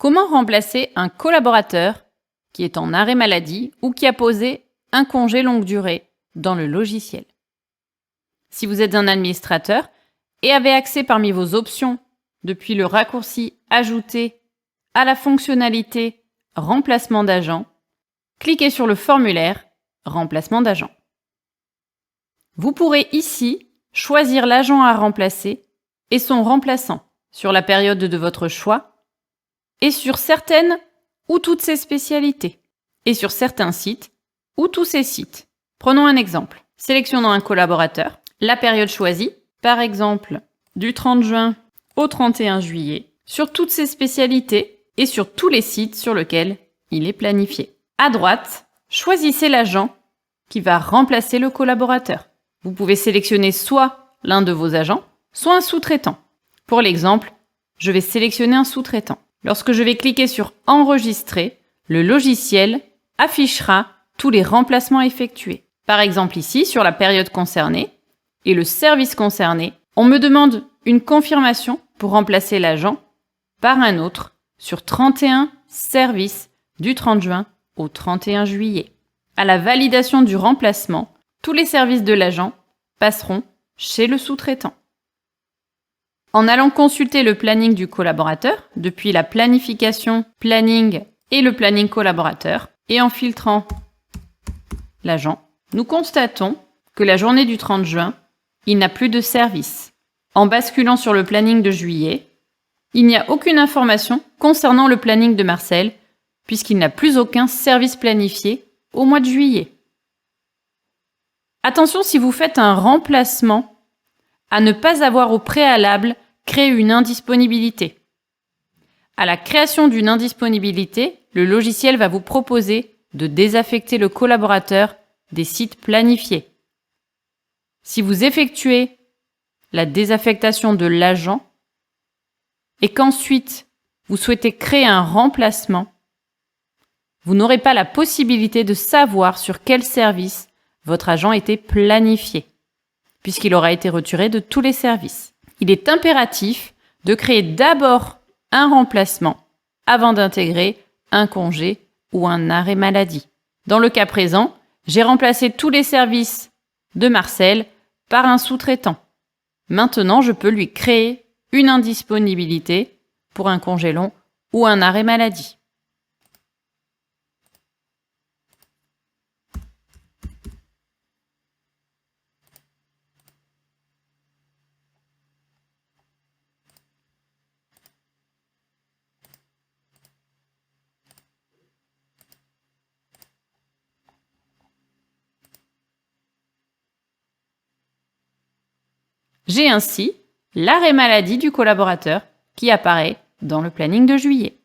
Comment remplacer un collaborateur qui est en arrêt maladie ou qui a posé un congé longue durée dans le logiciel? Si vous êtes un administrateur et avez accès parmi vos options depuis le raccourci Ajouter à la fonctionnalité Remplacement d'agent, cliquez sur le formulaire Remplacement d'agent. Vous pourrez ici choisir l'agent à remplacer et son remplaçant sur la période de votre choix et sur certaines ou toutes ses spécialités et sur certains sites ou tous ces sites. Prenons un exemple. Sélectionnons un collaborateur, la période choisie, par exemple du 30 juin au 31 juillet, sur toutes ses spécialités et sur tous les sites sur lesquels il est planifié. À droite, choisissez l'agent qui va remplacer le collaborateur. Vous pouvez sélectionner soit l'un de vos agents, soit un sous-traitant. Pour l'exemple, je vais sélectionner un sous-traitant. Lorsque je vais cliquer sur Enregistrer, le logiciel affichera tous les remplacements effectués. Par exemple ici, sur la période concernée et le service concerné, on me demande une confirmation pour remplacer l'agent par un autre sur 31 services du 30 juin au 31 juillet. À la validation du remplacement, tous les services de l'agent passeront chez le sous-traitant. En allant consulter le planning du collaborateur, depuis la planification, planning et le planning collaborateur, et en filtrant l'agent, nous constatons que la journée du 30 juin, il n'a plus de service. En basculant sur le planning de juillet, il n'y a aucune information concernant le planning de Marcel, puisqu'il n'a plus aucun service planifié au mois de juillet. Attention si vous faites un remplacement, à ne pas avoir au préalable créé une indisponibilité. À la création d'une indisponibilité, le logiciel va vous proposer de désaffecter le collaborateur des sites planifiés. Si vous effectuez la désaffectation de l'agent et qu'ensuite vous souhaitez créer un remplacement, vous n'aurez pas la possibilité de savoir sur quel service votre agent était planifié, puisqu'il aura été retiré de tous les services. Il est impératif de créer d'abord un remplacement avant d'intégrer un congé ou un arrêt maladie. Dans le cas présent, j'ai remplacé tous les services de Marcel par un sous-traitant. Maintenant, je peux lui créer une indisponibilité pour un congé long ou un arrêt maladie. J'ai ainsi l'arrêt maladie du collaborateur qui apparaît dans le planning de juillet.